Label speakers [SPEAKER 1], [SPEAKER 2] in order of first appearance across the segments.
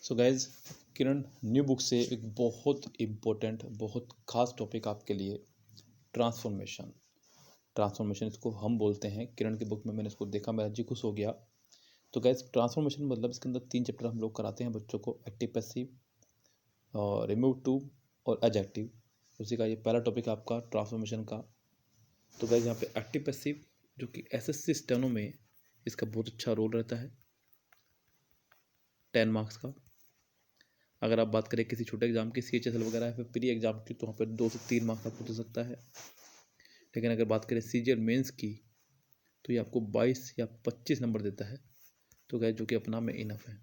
[SPEAKER 1] So guys, किरण new book से एक बहुत इम्पोर्टेंट बहुत खास टॉपिक आपके लिए, ट्रांसफॉर्मेशन। ट्रांसफॉर्मेशन इसको हम बोलते हैं। किरण की बुक में मैंने इसको देखा, मेरा जी खुश हो गया। तो गाइज, ट्रांसफॉर्मेशन मतलब इसके अंदर 3 चैप्टर हम लोग कराते हैं बच्चों को, एक्टिव, पैसिव और रिमूव टू और एडजेक्टिव। उसी का ये पहला टॉपिक आपका ट्रांसफॉर्मेशन का। तो गाइज, यहाँ पे एक्टिव पैसिव जो कि एसएससी स्टेनो में इसका बहुत अच्छा रोल रहता है, 10 मार्क्स का। अगर आप बात करें किसी छोटे एग्जाम की, CHSL वगैरह है, फिर प्री एग्जाम की, तो वहाँ पर 2 से 3 मार्क्स का पूछ सकता है। लेकिन अगर बात करें CGL मेंस की, तो ये आपको 22 या 25 नंबर देता है। तो गैस, जो कि अपना में इनफ है।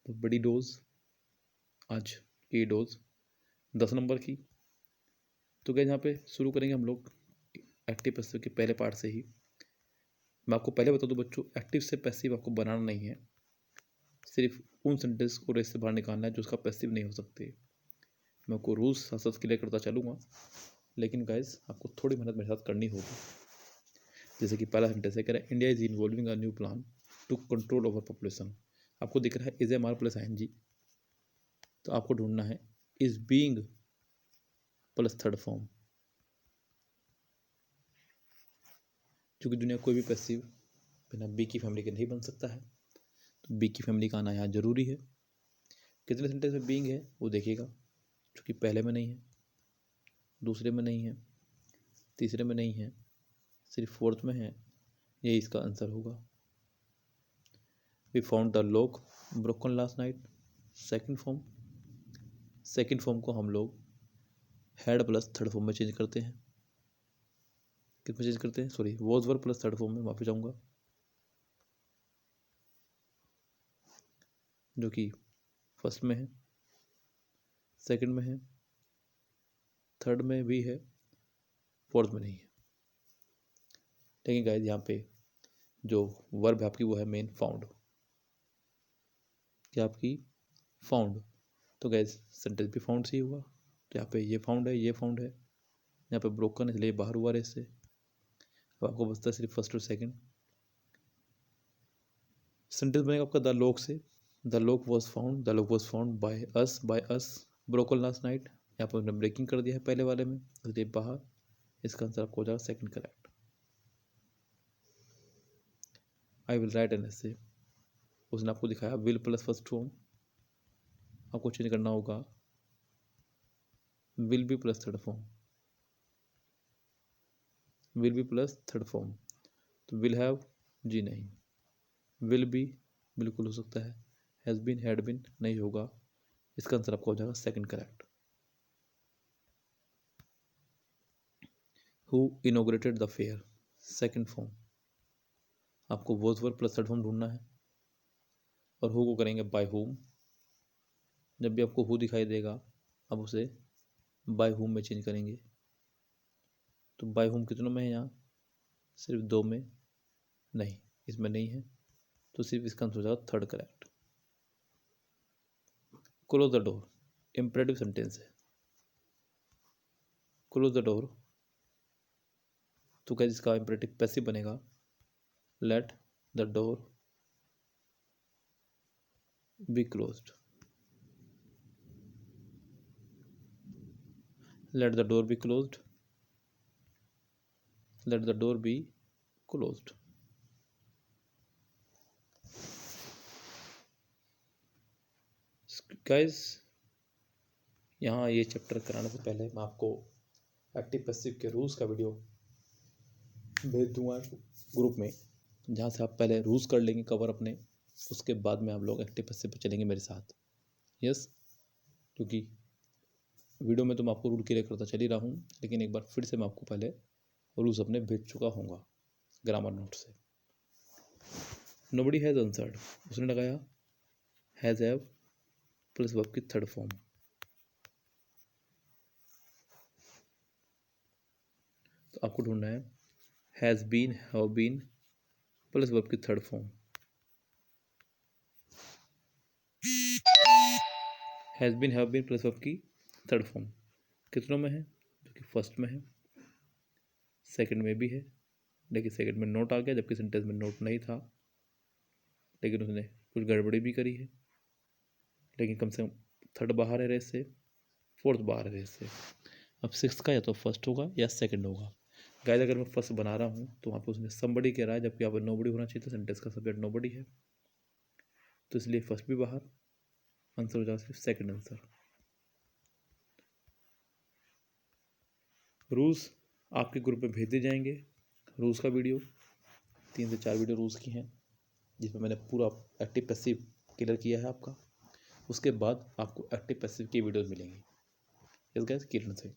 [SPEAKER 1] तो बड़ी डोज आज की डोज 10 नंबर की। तो गैस, यहाँ पे शुरू करेंगे हम लोग एक्टिव पैसिव के पहले पार्ट से ही। मैं आपको पहले बता दूं बच्चों, एक्टिव से पैसिव आपको बनाना नहीं है, सिर्फ उन सेंटेंस को रेस से बाहर निकालना है जो उसका पैसिव नहीं हो सकते। मैं आपको रूल्स साथ साथ क्लियर करता चलूँगा, लेकिन गाइस आपको थोड़ी मेहनत मेरे साथ करनी होगी। जैसे कि पहला सेंटेंस है, कह रहा है India is involving a new plan to control over population. आपको दिख रहा है is M R plus ING, तो आपको ढूंढना है is being plus third form. क्योंकि दुनिया कोई भी पैसिव बिना बी की फैमिली के नहीं बन सकता है, तो बी की फैमिली का आना यहाँ जरूरी है। कितने सेंटेंस में बीइंग है वो देखिएगा, क्योंकि पहले में नहीं है, दूसरे में नहीं है, तीसरे में नहीं है, सिर्फ फोर्थ में है। यही इसका आंसर होगा। We found the lock broken last night, second form. Second form को हम लोग हैड प्लस थर्ड फॉर्म में चेंज करते हैं। किस में चेंज करते हैं? Sorry, was were plus third form में वापस जाऊंगा, जो कि फर्स्ट में है, सेकंड में है, थर्ड में भी है, फोर्थ में नहीं है। लेकिन गाइस, यहाँ पे जो वर्ब है आपकी वो है मेन फाउंड। क्या आपकी फाउंड? तो गाइस, सेंटेंस भी फाउंड से ही हुआ। तो यहाँ पे ये फाउंड है, ये फाउंड है, यहाँ पे ब्रोकन है इसलिए बाहर हुआ रेस से। अब आपको बचता है सिर्फ फर्स्ट और सेकंड। सेंटेंस बनेगा आपका द लॉक से, the lock was found, the lock was found by us broken last night. यहाँ पर हमने ब्रेकिंग कर दिया है पहले वाले में, इसलिए बाहर। इसका आंसर आपको हो जाएगा second correct. I will write an essay, उसने आपको दिखाया विल प्लस फर्स्ट फॉर्म, आपको चेंज करना होगा will be plus third form, will be plus third form. तो विल हैव जी नहीं, विल बी बिल्कुल हो सकता है, हैज़ बीन हैड बीन नहीं होगा। इसका आंसर आपको हो जाएगा second correct. Who inaugurated the fair, second form. आपको was were plus third form ढूंढना है, और हु को करेंगे बाय हुम। जब भी आपको हु दिखाई देगा, अब उसे बाय हुम में चेंज करेंगे। तो बाय हुम कितनों में है? यहाँ सिर्फ 2 में, नहीं इसमें नहीं है, तो सिर्फ इसका आंसर हो जाएगा third correct. Close the door, imperative sentence है, क्लोज द डोर। तो क्या इसका इम्परेटिव पैसिव बनेगा, late the door be closed, late the door be closed, late the door be closed. Guys, यहाँ ये चैप्टर कराने से पहले मैं आपको एक्टिव पैसिव के रूल्स का वीडियो भेज दूंगा ग्रुप में, जहाँ से आप पहले रूल्स कर लेंगे कवर अपने, उसके बाद में आप लोग एक्टिव पैसिव पे चलेंगे मेरे साथ। यस, क्योंकि वीडियो में तो मैं आपको रूल क्लियर करता चल ही रहा हूँ, लेकिन एक बार फिर से मैं आपको पहले रूल्स अपने भेज चुका हूँगा ग्रामर नोट से। नोबडी हैज़ आंसर्ड, उसने लगाया हैज़ हैव प्लस वर्ब की थर्ड फॉर्म। तो आपको ढूंढना है has been have been plus verb की third form. Has been have been plus verb की थर्ड फॉर्म कितनों में है? जो कि फर्स्ट में है, सेकंड में भी है, लेकिन सेकंड में नोट आ गया, जबकि सेंटेंस में नोट नहीं था, लेकिन उसने कुछ गड़बड़ी भी करी है, लेकिन कम से कम थर्ड बाहर है रेस से, फोर्थ बाहर है रेस से। अब सिक्स का या तो फर्स्ट होगा या सेकंड होगा। गाइस अगर मैं फर्स्ट बना रहा हूँ तो वहाँ पर उसने समबडी कह रहा है, जबकि यहाँ पर नोबडी होना चाहिए, तो सेंटेंस का सब्जेक्ट नोबडी है, तो इसलिए फर्स्ट भी बाहर, आंसर हो जाएगा सिर्फ सेकंड आंसर। रूल्स आपके ग्रुप में भेज दिए जाएंगे। रूल्स का वीडियो 3 से 4 वीडियो रूल्स की हैं, जिसमें मैंने पूरा एक्टिव पैसिव क्लियर किया है आपका। उसके बाद आपको एक्टिव पैसिव की वीडियोस मिलेंगी इस गैस किरण से।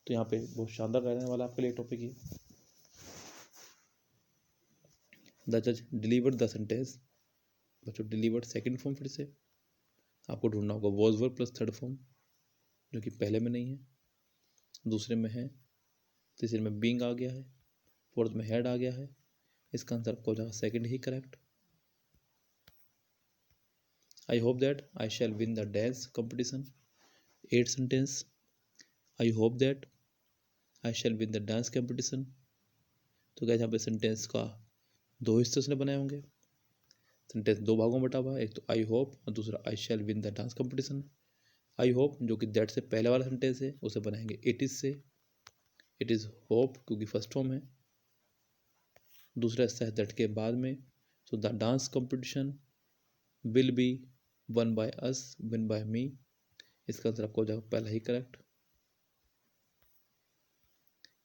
[SPEAKER 1] तो यहाँ पे बहुत शानदार रहने वाला आपके लिए टॉपिक ये। द जज डिलीवर्ड द सेंटेंस, बच्चों डिलीवर्ड सेकंड फॉर्म, फिर से आपको ढूंढना होगा was verb plus third form, जो कि पहले में नहीं है, दूसरे में है, तीसरे में बीइंग आ गया है, फोर्थ में हैड आ गया है। इसका आंसर आपको हो जाएगा सेकंड ही correct. I hope that I shall win the dance competition, 8 sentence. I hope that I shall win the dance competition. तो क्या यहाँ पे सेंटेंस का 2 हिस्से उसने बनाए होंगे। सेंटेंस 2 भागों में बटा हुआ है, एक तो आई होप और दूसरा I shall win the dance competition. I hope जो कि दैट से पहले वाला सेंटेंस है उसे बनाएंगे इट इज से, इट इज होप क्योंकि फर्स्ट फॉर्म है। दूसरा हिस्सा है दैट के बाद में, so the dance competition will be won by us, win by me. इसका आंसर आपको हो जाएगा पहला ही correct.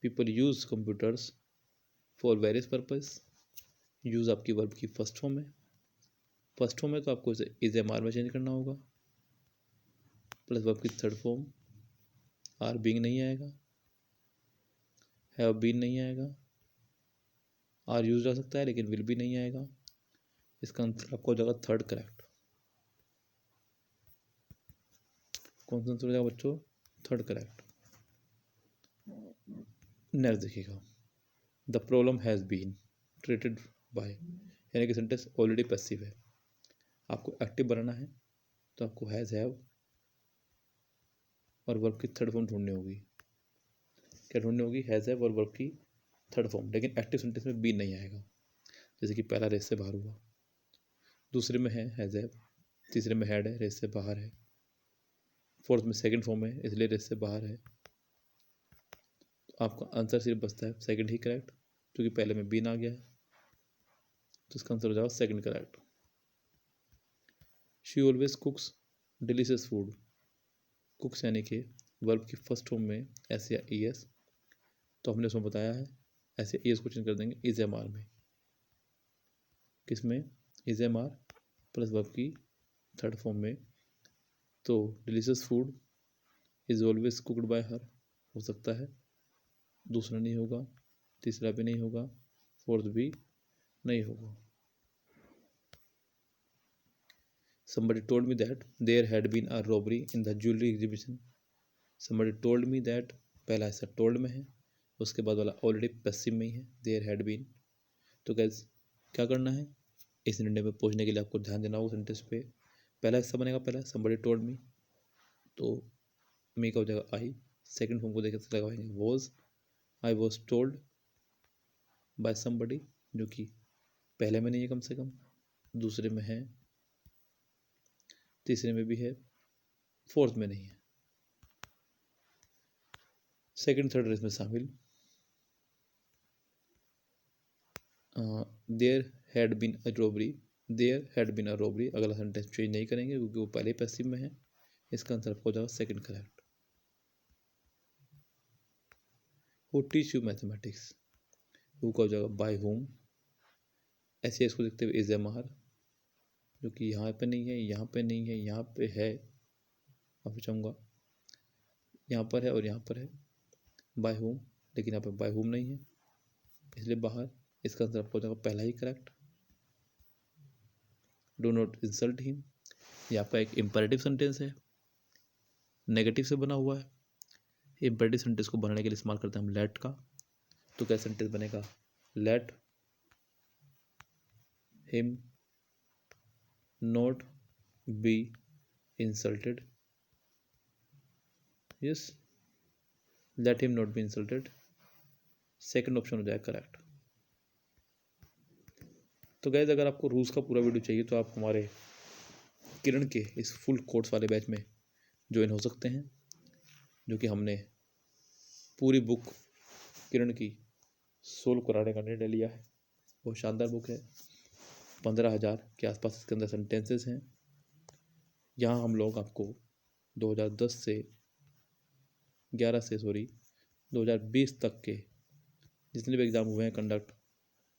[SPEAKER 1] People use computers for various purpose, use आपकी वर्ब की फर्स्ट फॉर्म है, फर्स्ट फॉर्म है तो आपको इसे इज एम आर में चेंज करना होगा, प्लस वर्ब की थर्ड फॉर्म आर बीइंग नहीं आएगा, हैव बीन नहीं आएगा, आर यूज आ सकता है लेकिन विल भी नहीं आएगा। इसका आंसर आपको हो जाएगा थर्ड करेक्ट। कौन सा आंसर हो जाएगा बच्चों? Third correct. नेक्स्ट देखिएगा, the problem has been treated by, यानी कि सेंटेंस ऑलरेडी पैसिव है। आपको एक्टिव बनाना है तो आपको हैज़, हैव और वर्ब की थर्ड फॉर्म ढूंढनी होगी। क्या ढूंढनी होगी? हैज़, हैव और वर्ब की थर्ड फॉर्म। लेकिन एक्टिव सेंटेंस में बीन नहीं आएगा, जैसे कि पहला रेस से बाहर हुआ, दूसरे में है हैज़, हैव, तीसरे में हैड है, रेस से बाहर है, फोर्थ में सेकंड फॉर्म है इसलिए रेस से बाहर है। तो आपका आंसर सिर्फ बचता है सेकंड ही करेक्ट, क्योंकि पहले में बीन आ गया है, तो इसका आंसर हो जाएगा second correct. She always कुक्स delicious food, कुक्स यानी कि वर्ब की फर्स्ट फॉर्म में एस या ई एस, तो हमने उसमें बताया है ऐसे ई एस को चेंज कर देंगे इज एम आर में। किसमें? Is M R plus verb की थर्ड फॉर्म में। तो delicious food is always cooked by her हो सकता है, दूसरा नहीं होगा, तीसरा भी नहीं होगा, फोर्थ भी नहीं होगा। Somebody told me that there had been a robbery in the jewelry exhibition. Somebody told me that, पहला हिस्सा told में है, उसके बाद वाला ऑलरेडी पैसिव में ही है, there had been। तो गैस क्या करना है? इस निर्णय में पहुंचने के लिए आपको ध्यान देना होगा सेंटेंस पे। पहला हिस्सा बनेगा पहला somebody told me, तो मी का हो जाएगा आई, सेकंड फॉर्म को देख लगाएंगे was, I was told by somebody, जो कि पहले में नहीं है कम से कम, दूसरे में है, तीसरे में भी है, फोर्थ में नहीं है, सेकंड थर्ड रेस में शामिल। There had been a robbery, there had been a robbery, अगला सेंटेंस चेंज नहीं करेंगे क्योंकि वो पहले पैसिव में है। इसका आंसर हो जाएगा second correct. Who teach you mathematics, who का हो जाएगा बाय होम, ऐसे इसको देखते हुए इज एम आर, जो कि यहाँ पे नहीं है, यहाँ पे नहीं है, यहाँ पे है, अब चाहूँगा यहाँ पर है और यहाँ पर है बाय होम, लेकिन यहाँ पे बाय होम नहीं है इसलिए बाहर। इसका आंसर आपको हो जाएगा पहला ही correct. Do not insult him, ये आपका एक इम्पेरेटिव सेंटेंस है, नेगेटिव से बना हुआ है। इम्पेरेटिव सेंटेंस को बनाने के लिए इस्तेमाल करते हैं हम लेट का। तो क्या सेंटेंस बनेगा? Let him not be insulted, yes, let him not be insulted, second option हो जाएगा करेक्ट। तो गैस अगर आपको रूल्स का पूरा वीडियो चाहिए तो आप हमारे किरण के इस फुल कोर्स वाले बैच में ज्वाइन हो सकते हैं, जो कि हमने पूरी बुक किरण की सोल्व कराने का निर्णय लिया है। बहुत शानदार बुक है, 15,000 के आसपास इसके अंदर सेंटेंसेस हैं। यहाँ हम लोग आपको 2010 से 2020 तक के जितने भी एग्ज़ाम हुए हैं कंडक्ट,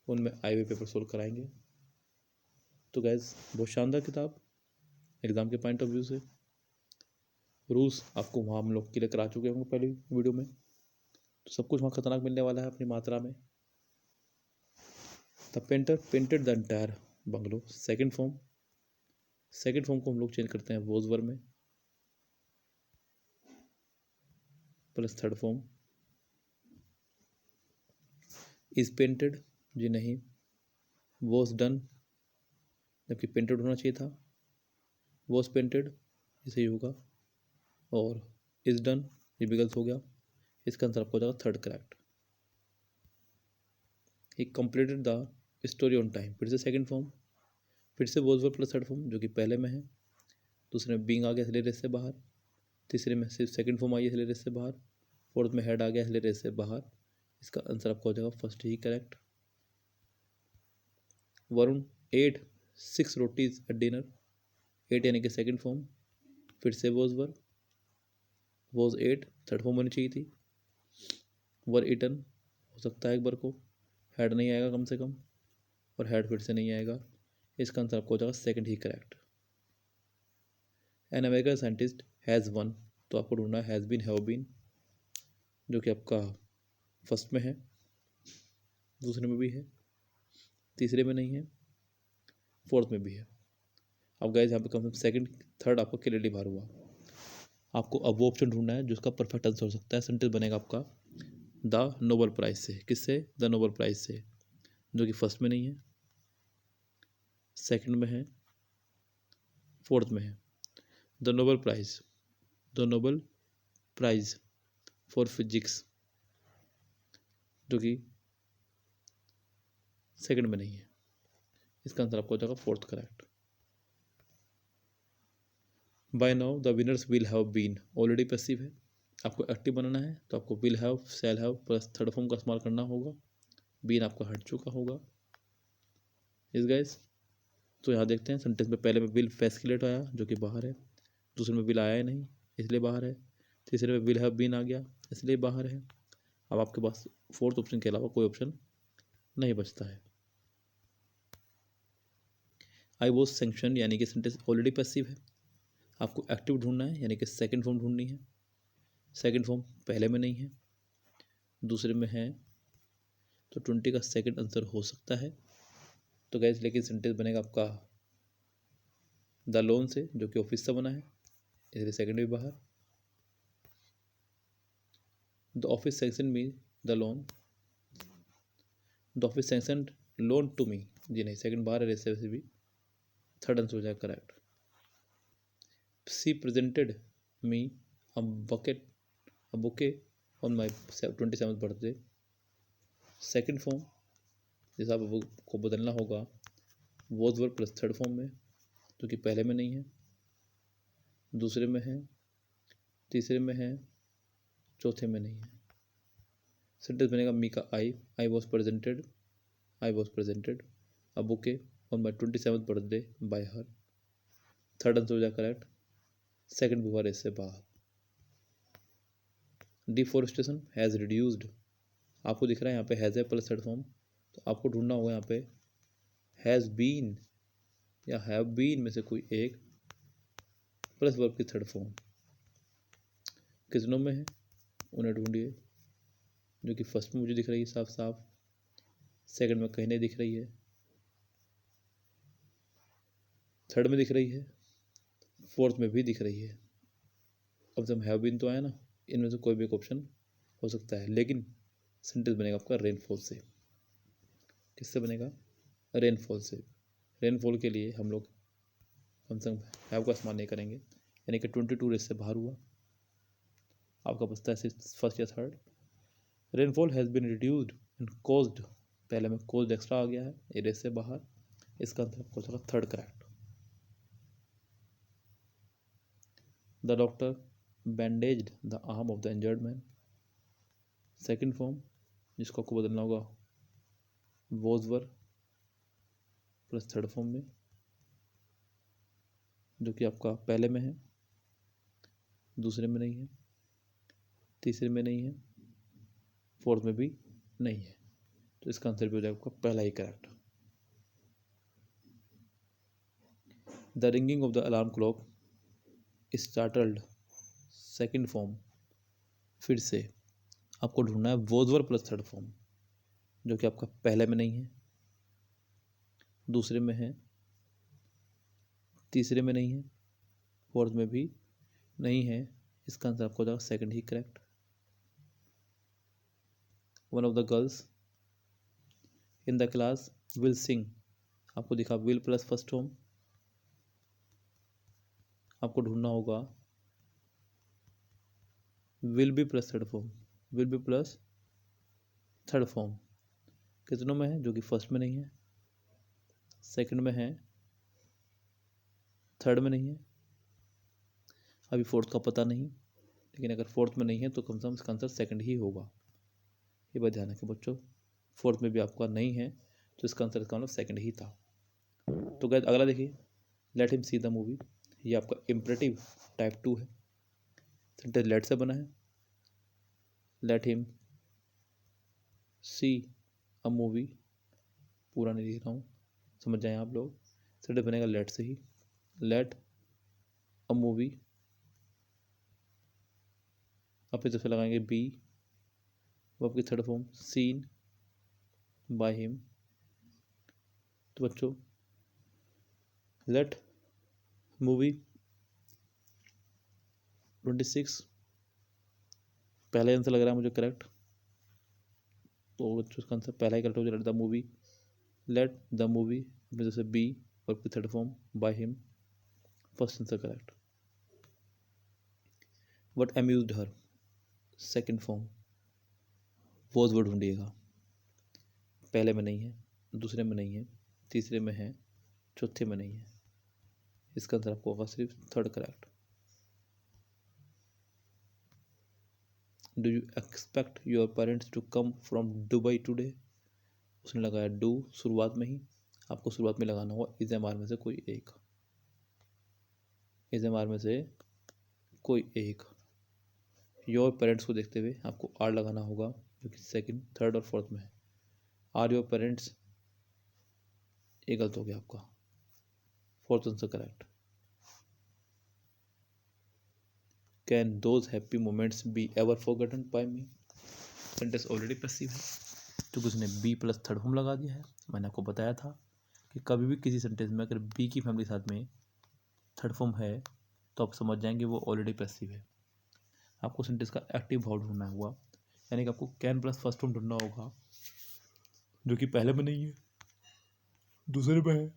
[SPEAKER 1] उनमें आए हुए पेपर सोल्व कराएंगे। तो गैस बहुत शानदार किताब एग्ज़ाम के पॉइंट ऑफ व्यू से। रूल्स आपको वहाँ हम लोग क्लियर करा चुके होंगे पहले वीडियो में, तो सब कुछ वहाँ खतरनाक मिलने वाला है अपनी मात्रा में। The painter painted the entire bungalow, second form को हम लोग चेंज करते हैं वॉज वर्ब में, plus third form is painted, जी नहीं, वॉज डन, जबकि पेंटेड होना चाहिए था, वॉज पेंटेड ये सही होगा, और इज डन ये भी गलत हो गया। इसका आंसर आपको हो जाएगा third correct. He completed the story on time, फिर से सेकंड फॉर्म, फिर से was verb plus third form जो कि पहले में है, दूसरे में बीइंग आ गया इसलिए रेस से बाहर, तीसरे में सिर्फ सेकंड फॉर्म आई इसलिए रेस से बाहर, फोर्थ में हेड आ गया इसलिए रेस से बाहर। इसका आंसर आपको हो जाएगा फर्स्ट ही correct. Varun 8 6 rotis at dinner, 8 यानी कि सेकंड फॉर्म, फिर से was verb, was 8 third form होनी चाहिए थी, वर ईटन हो सकता है एक बार को, हेड नहीं आएगा कम से कम, और हेड फिर से नहीं आएगा। इसका आंसर आपको हो जाएगा सेकंड ही correct. An American scientist has one, तो आपको ढूंढना है हैज़ बीन हैव बीन, जो कि आपका फर्स्ट में है, दूसरे में भी है, तीसरे में नहीं है, फोर्थ में भी है। अब गाइस यहाँ पे कम से कम सेकंड थर्ड आपको क्लियरली बाहर हुआ। आपको अब वो ऑप्शन ढूंढना है जिसका परफेक्ट आंसर हो सकता है। सेंटेंस बनेगा आपका द नोबेल प्राइज से, किससे, द नोबेल प्राइज से, जो कि फर्स्ट में नहीं है, सेकंड में है, फोर्थ में है। The Nobel prize for physics, जो कि सेकंड में नहीं है। इसका आंसर आपको हो जाएगा fourth correct. By now the winners will have been, already passive है, आपको एक्टिव बनाना है तो आपको will have shall have plus third form का इस्तेमाल करना होगा, बीन आपका हट चुका होगा। इस गाइस तो यहाँ देखते हैं सेंटेंस में पहले में विल फैसिकुलेट आया जो कि बाहर है, दूसरे में विल आया ही नहीं इसलिए बाहर है, तीसरे में विल हैव बीन आ गया इसलिए बाहर है। अब आपके पास फोर्थ ऑप्शन के अलावा कोई ऑप्शन नहीं बचता है। आई वॉज सैंक्शन यानी कि सेंटेंस ऑलरेडी पैसिव है, आपको एक्टिव ढूंढना है यानी कि सेकंड फॉर्म ढूंढनी है। सेकंड फॉर्म पहले में नहीं है, दूसरे में है, तो 20 का सेकंड आंसर हो सकता है। तो गैस लेकिन सेंटेंस बनेगा आपका द लोन से, जो कि ऑफिस से बना है इसलिए सेकंड भी बाहर। The office sanction me the loan, the office sanction loan to me, जी नहीं सेकंड बाहर है वैसे भी, थर्ड आंसर हो जाएगा correct. She presented me a bouquet on my 27th birthday, second form जैसा आपको बदलना होगा was verb plus third form में, जो कि पहले में नहीं है, दूसरे में है, तीसरे में है, चौथे में नहीं है। सेंटेंस बनेगा मी का I was presented a bouquet on my 27th birthday bye her, third answer हो जाएगा करेक्ट, सेकंड बुआ इससे बाहर। डिफोरेस्टेशन हैज़ रिड्यूस्ड, आपको दिख रहा है यहाँ पे हैज़ है प्लस थर्ड फॉर्म, तो आपको ढूंढना होगा यहाँ पे हैज़ बीन या हैव बीन में से कोई एक प्लस वर्ब की थर्ड फॉर्म कितनों में है उन्हें ढूंढिए, जो कि फर्स्ट में मुझे दिख रही है साफ साफ, सेकंड में कहीं नहीं दिख रही है, थर्ड में दिख रही है, फोर्थ में भी दिख रही है। अब जब हैव बीन तो आया ना, इनमें से कोई भी एक ऑप्शन हो सकता है, लेकिन सेंटेंस बनेगा आपका रेनफॉल से। किससे बनेगा, रेनफॉल से। रेनफॉल के लिए हम लोग कम से कम हैव का इस्तेमाल नहीं करेंगे, यानी कि 22 रेस से बाहर हुआ, आपका बचता है फर्स्ट या third. Rainfall has been reduced and caused, पहले में कॉज्ड एक्स्ट्रा आ गया है, ये रेस से बाहर, इसका आंसर आपको हो जाएगा third correct. The doctor bandaged the arm of the injured man, second form जिसको आपको बदलना होगा was were plus third form में, जो कि आपका पहले में है, दूसरे में नहीं है, तीसरे में नहीं है, फोर्थ में भी नहीं है, तो इसका आंसर भी हो जाएगा आपका पहला ही correct. The ringing of the alarm clock startled, second form, फिर से आपको ढूंढना है was were plus third form, जो कि आपका पहले में नहीं है, दूसरे में है, तीसरे में नहीं है, फोर्थ में भी नहीं है, इसका आंसर आपको हो जाएगा सेकंड ही correct. One of the girls in the class will sing, आपको दिखा विल प्लस फर्स्ट फॉर्म, आपको ढूंढना होगा will be plus third form, will be plus third form कितनों में है, जो कि फर्स्ट में नहीं है, सेकंड में है, थर्ड में नहीं है, अभी फोर्थ का पता नहीं, लेकिन अगर फोर्थ में नहीं है तो कम से कम इसका आंसर सेकंड ही होगा। ये बात ध्यान रखें बच्चों, फोर्थ में भी आपका नहीं है तो इसका आंसर इसका मतलब सेकंड ही था। तो गाइस अगला देखिए, late him see the movie, ये आपका इम्परेटिव टाइप 2 है, सेंटेंस लेट से बना है, let him see a movie, पूरा नहीं लिख रहा हूँ, समझ जाए आप लोग, सेंटेंस बनेगा लेट से ही, लेट अ मूवी, आप फिर से लगाएंगे बी, वो आपकी third form seen by him. तो बच्चों लेट मूवी 26 पहले आंसर लग रहा है मुझे करेक्ट, तो बच्चों इसका आंसर पहला ही करेक्ट हो जाएगा, लेट द मूवी जैसे बी और फिर third form by him, first answer correct. What amused her, second form, was word ढूंढिएगा, पहले में नहीं है, दूसरे में नहीं है, तीसरे में है, चौथे में नहीं है, इसका आंसर आपको होगा सिर्फ third correct. Do you expect your parents to come from Dubai today, उसने लगाया डू शुरुआत में ही, आपको शुरुआत में लगाना होगा इज एम आर में से कोई एक, इज एम आर में से कोई एक, योर पेरेंट्स को देखते हुए आपको आर लगाना होगा, जो कि सेकंड थर्ड और फोर्थ में है, आर योर पेरेंट्स, ये गलत हो गया आपका, fourth answer correct. Can those happy moments be ever forgotten by me, sentence already passive है क्योंकि उसने बी प्लस थर्ड फॉर्म लगा दिया है। मैंने आपको बताया था कि कभी भी किसी सेंटेंस में अगर बी की फैमिली साथ में थर्ड फॉर्म है तो आप समझ जाएंगे वो ऑलरेडी पैसिव है। आपको सेंटेंस का एक्टिव भाव ढूंढना होगा, यानी कि आपको कैन प्लस फर्स्ट फॉर्म ढूंढना होगा, जो कि पहले में नहीं है, दूसरे में है,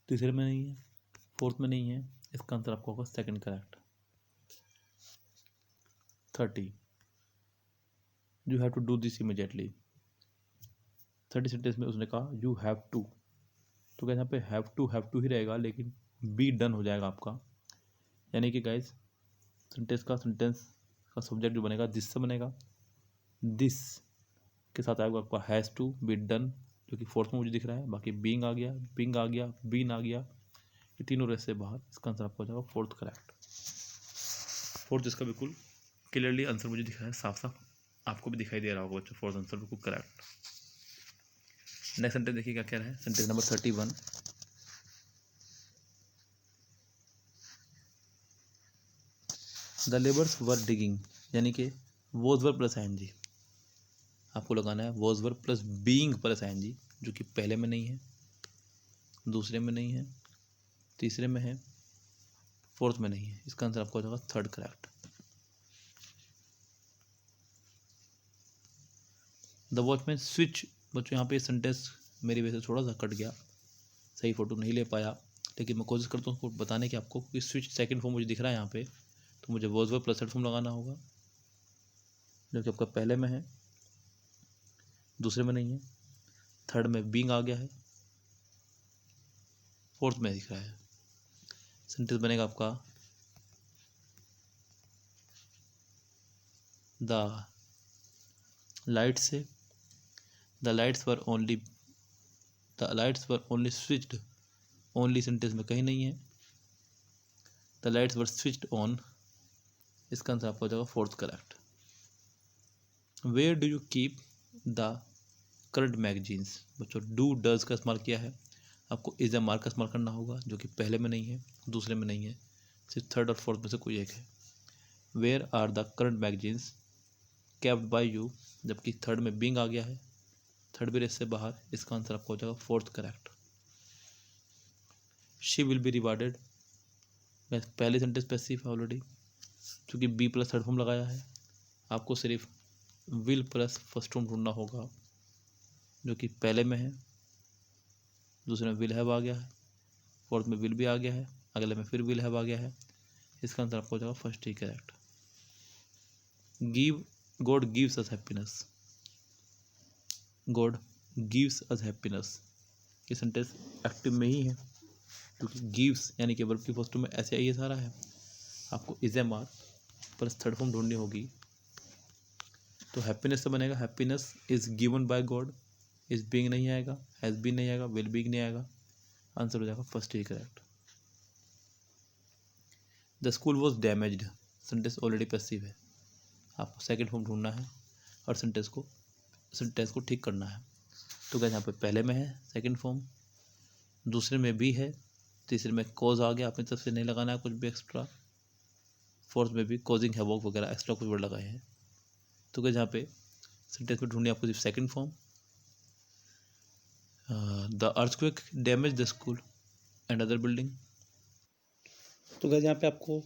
[SPEAKER 1] तीसरे में नहीं है, फोर्थ में नहीं है, इसका आंसर आपको होगा second correct. 30 you have to do this immediately, 30 sentence में उसने कहा यू हैव टू, तो क्या यहाँ पे हैव टू ही रहेगा, लेकिन बी डन हो जाएगा आपका, यानी कि गाइस सेंटेंस का सब्जेक्ट जो बनेगा दिस से बनेगा, दिस के साथ आएगा आपका हैज़ टू बी डन, जो कि फोर्थ में मुझे दिख रहा है, बाकी बीइंग आ गया, बीन आ गया, ये तीनों रेस से बाहर, इसका आंसर आपको हो जाएगा फोर्थ करेक्ट। फोर्थ इसका बिल्कुल क्लियरली आंसर मुझे दिख रहा है, साफ साफ आपको भी दिखाई दे रहा होगा बच्चों, फोर्थ आंसर बिल्कुल करेक्ट। नेक्स्ट सेंटेंस देखिए क्या कह रहा है, sentence number 31, the labours were digging, यानी कि वॉज वर प्लस एनजी, आपको लगाना है was were plus being plus NG, जो कि पहले में नहीं है, दूसरे में नहीं है, तीसरे में है, फोर्थ में नहीं है, इसका आंसर आपको हो जाएगा third correct. The watchman switch, बच्चों यहाँ पे सेंटेंस मेरी वजह से थोड़ा सा कट गया, सही फोटो नहीं ले पाया, लेकिन मैं कोशिश करता हूँ उसको बताने की आपको, कि स्विच सेकंड फॉर्म मुझे दिख रहा है यहाँ पे, तो मुझे was were plus third form लगाना होगा, जो कि आपका पहले में है, दूसरे में नहीं है, थर्ड में बीइंग आ गया है, फोर्थ में दिख रहा है। सेंटेंस बनेगा आपका द लाइट्स से the lights were only switched, only sentence में कहीं नहीं है। The lights were switched on, इसका आंसर आपका हो जाएगा fourth correct. Where do you keep the current magazines, बच्चों डू डज का इस्तेमाल किया है, आपको इज ए मार्क का इस्तेमाल करना होगा जो कि पहले में नहीं है, दूसरे में नहीं है, सिर्फ थर्ड और फोर्थ में से कोई एक है। Where are the current magazines kept by you, जबकि थर्ड में बीइंग आ गया है, थर्ड भी रेस से बाहर, इसका आंसर आपको हो जाएगा fourth correct. She will be rewarded, मैं पहले सेंटेंस पैसिव है ऑलरेडी, क्योंकि बी प्लस थर्ड फॉर्म लगाया है, आपको सिर्फ विल प्लस फर्स्ट फॉर्म ढूंढना होगा जो कि पहले में है, दूसरे में विल हैव आ गया है, फोर्थ में विल भी आ गया है, अगले में फिर विल हैव आ गया है, इसका आंसर आपको हो जाएगा फर्स्ट ही correct. Give God gives us happiness, God gives us happiness, ये सेंटेंस एक्टिव में ही है क्योंकि गिव्स यानी कि वर्ब की फर्स्ट में ऐसे ही सारा है, आपको is a mark plus third form ढूंढनी होगी। तो हैप्पीनेस से बनेगा happiness is given by God, is being नहीं आएगा, हैज बीन नहीं आएगा, विल बीइंग नहीं आएगा, आंसर हो जाएगा फर्स्ट ही correct. The school was damaged, sentence already passive है, आपको सेकेंड फॉर्म ढूंढना है और सेंटेंस को ठीक करना है। तो क्या यहाँ पे पहले में है सेकेंड फॉर्म, दूसरे में भी है, तीसरे में कॉज आ गया, अपनी तरफ से नहीं लगाना है कुछ भी एक्स्ट्रा, फोर्थ में भी कॉजिंग हैवॉक वगैरह एक्स्ट्रा कुछ वर्ड लगाए हैं। तो क्या जहाँ पे सेंटेंस में ढूंढनी आपको सिर्फ second form, the earthquake damage the school and other building. तो क्या यहाँ पे आपको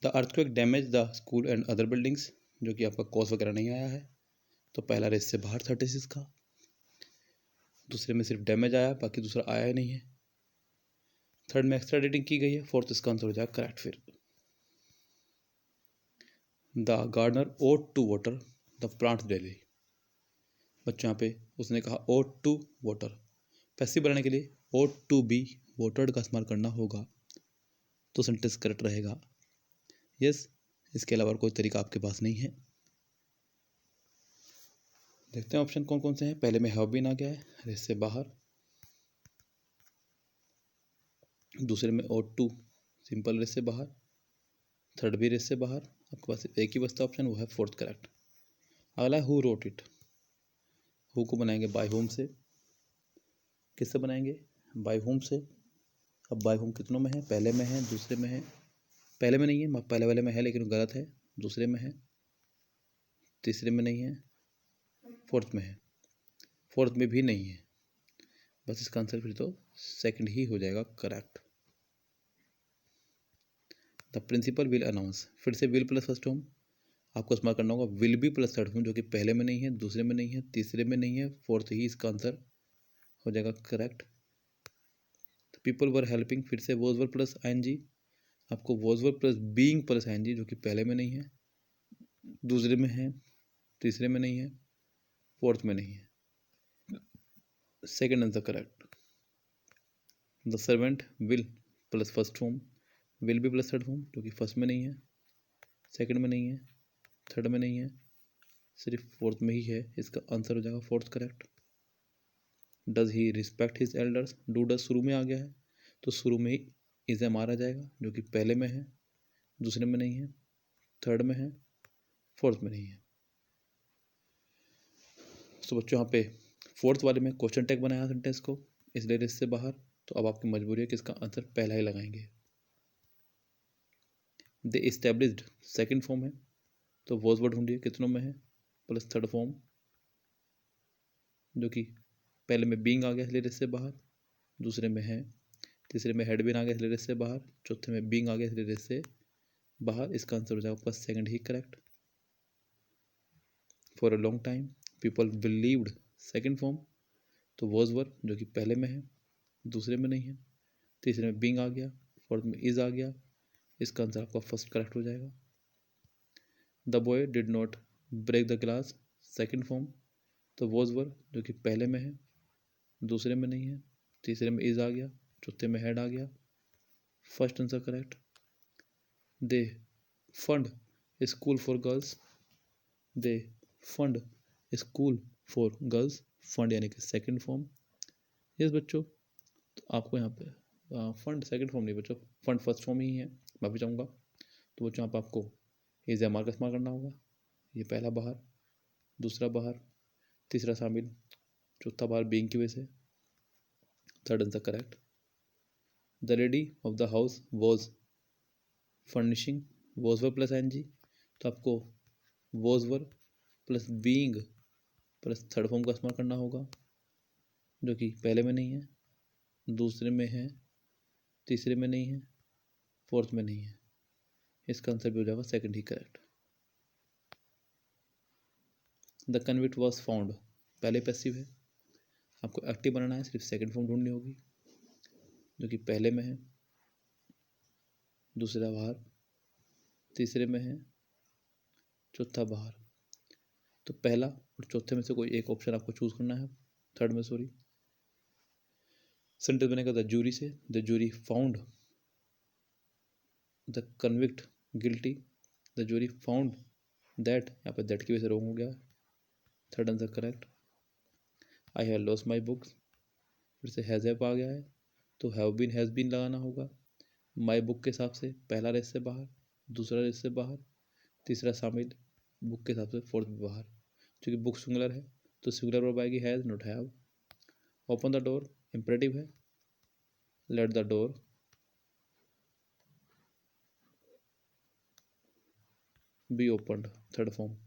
[SPEAKER 1] the earthquake damage the school and other buildings, जो कि आपका कॉज वगैरह नहीं आया है, तो पहला रेस से बाहर 36 का, दूसरे में सिर्फ डैमेज आया, बाकी दूसरा आया ही नहीं है, थर्ड में एक्स्ट्रा रेटिंग की गई है, फोर्थ इसका आंसर हो जाएगा करेक्ट। फिर the gardener ought to water the plant daily, बच्चों यहाँ पे उसने कहा ओट टू वाटर, पैसिव बनाने के लिए ओट टू बी वाटर्ड का इस्तेमाल करना होगा, तो सेंटेंस करेक्ट रहेगा यस, इसके अलावा कोई तरीका आपके पास नहीं है। देखते हैं ऑप्शन कौन कौन से हैं। पहले में हैव बीन आ गया है, रेस से बाहर, दूसरे में ओट टू सिंपल रेस से बाहर, थर्ड भी रेस से बाहर, आपके पास एक ही बचता ऑप्शन, वो है फोर्थ करेक्ट। अगला है who wrote it, who co बनाएंगे बाय होम से, किससे बनाएंगे बाय होम से। अब बाय होम कितनों में है, पहले में है, दूसरे में है, पहले में नहीं है, पहले वाले में है लेकिन गलत है, दूसरे में है, तीसरे में नहीं है, फोर्थ में है, फोर्थ में भी नहीं है, बस इसका आंसर फिर तो सेकंड ही हो जाएगा correct. The principal will announce, फिर से विल प्लस फर्स्ट होम आपको इस्तेमाल करना होगा, will be plus third home जो कि पहले में नहीं है, दूसरे में नहीं है, तीसरे में नहीं है, फोर्थ ही इसका आंसर हो जाएगा करेक्ट। पीपल वर हेल्पिंग, फिर से वॉज वर प्लस आईएनजी, आपको was were plus being plus ING जो कि पहले में नहीं है, दूसरे में है, तीसरे में नहीं है, फोर्थ में नहीं है, second answer correct. The servant will plus first home, will be plus third home जो कि फर्स्ट में नहीं है, सेकंड में नहीं है, थर्ड में नहीं है, सिर्फ फोर्थ में ही है, इसका आंसर हो जाएगा fourth correct. Does he respect his elders, do does शुरू में आ गया है तो शुरू में ही इज एम आ जाएगा जो कि पहले में है, दूसरे में नहीं है, थर्ड में है, फोर्थ में नहीं है। तो बच्चों यहाँ पे फोर्थ वाले में क्वेश्चन टैग बनाया सेंटेंस को, इसलिए इससे बाहर, तो अब आपकी मजबूरी है कि इसका आंसर पहला ही लगाएंगे। दे इस्टेब्लिश्ड सेकंड फॉर्म है तो वॉज वर्ड ढूंढिए कितनों में है, प्लस थर्ड फॉर्म जो कि पहले में बीइंग आ गया इसलिए इससे बाहर, दूसरे में है, तीसरे में हैड बीन आ गया इसलिए इससे बाहर, चौथे में बीइंग आ गया इसलिए इससे बाहर, इसका आंसर हो जाएगा आपका सेकंड ही correct. For a long time people believed second form तो वॉज वर जो कि पहले में है, दूसरे में नहीं है, तीसरे में बीइंग आ गया, फोर्थ में इज आ गया, इसका आंसर आपका फर्स्ट करेक्ट हो जाएगा। The boy did not break the glass second form तो वॉज वर जो कि पहले में है, दूसरे में नहीं है, तीसरे में इज आ गया, चौथे में हैड आ गया। First answer correct. They fund school for girls, they fund school for girls, fund यानी कि सेकंड फॉर्म। यस बच्चों, तो आपको यहाँ पे फंड सेकंड फॉर्म नहीं बच्चों, फंड फर्स्ट फॉर्म ही है, माफी चाहूँगा। तो बच्चों आप आपको इज एम आर का इस्तेमाल करना होगा। ये पहला बाहर, दूसरा बाहर, तीसरा शामिल, चौथा बाहर बीइंग की वजह से। Third answer correct. The lady of the house was furnishing, was were plus N G, तो आपको was were plus being plus third form का इस्तेमाल करना होगा, जो कि पहले में नहीं है, दूसरे में है, तीसरे में नहीं है, फोर्थ में नहीं है। इसका आंसर भी हो जाएगा सेकंड ही correct. The convict was found, पहले पैसिव है, आपको एक्टिव बनाना है, सिर्फ सेकंड फॉर्म ढूंढनी होगी, जो कि पहले में है, दूसरा बाहर, तीसरे में है, चौथा बाहर। तो पहला और चौथे में से कोई एक ऑप्शन आपको चूज करना है, थर्ड में सॉरी। सेंटेंस बनेगा द जूरी से, the jury found the convict guilty, the jury found that, यहाँ पे दैट की वजह से रॉन्ग हो गया, third answer correct. I have lost my books, फिर से हैज़ हैव आ गया है, तो हैव बीन हैज़ बीन लगाना होगा। माई बुक के हिसाब से पहला रेस से बाहर, दूसरा रेस से बाहर, तीसरा शामिल, बुक के हिसाब से फोर्थ में बाहर। क्योंकि बुक सिंगुलर है तो सिंगुलर वर्ब आएगी has not have. Open the door imperative है, let the door be opened, third form,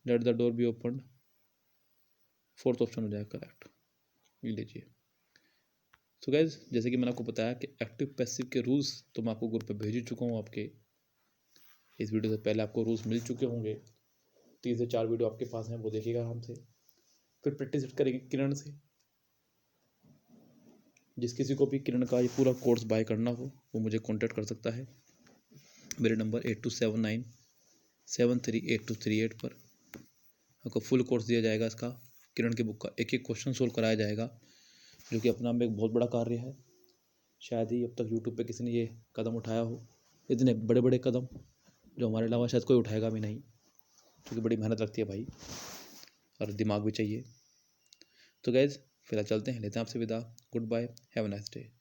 [SPEAKER 1] let the door be opened, fourth option हो जाएगा करेक्ट। ये लीजिए। सो गाइज, जैसे कि मैंने आपको बताया कि एक्टिव पैसिव के रूल्स तो मैं आपको ग्रुप पे भेज ही चुका हूँ। आपके इस वीडियो से पहले आपको रूल्स मिल चुके होंगे, 3 से 4 वीडियो आपके पास हैं, वो देखिएगा आराम से। फिर प्रैक्टिस करेंगे किरण से। जिस किसी को भी किरण का ये पूरा कोर्स बाय करना हो वो मुझे कांटेक्ट कर सकता है मेरे नंबर 8279738238 पर। आपको फुल कोर्स दिया जाएगा इसका, किरण की बुक का एक एक क्वेश्चन सोल्व कराया जाएगा, जो कि अपना में एक बहुत बड़ा कार्य है। शायद ही अब तक यूट्यूब पे किसी ने ये कदम उठाया हो, इतने बड़े बड़े कदम जो हमारे अलावा शायद कोई उठाएगा भी नहीं, क्योंकि बड़ी मेहनत लगती है भाई और दिमाग भी चाहिए। तो गैज़ फिलहाल चलते हैं, लेते हैं आपसे विदा। Good bye, have a nice day.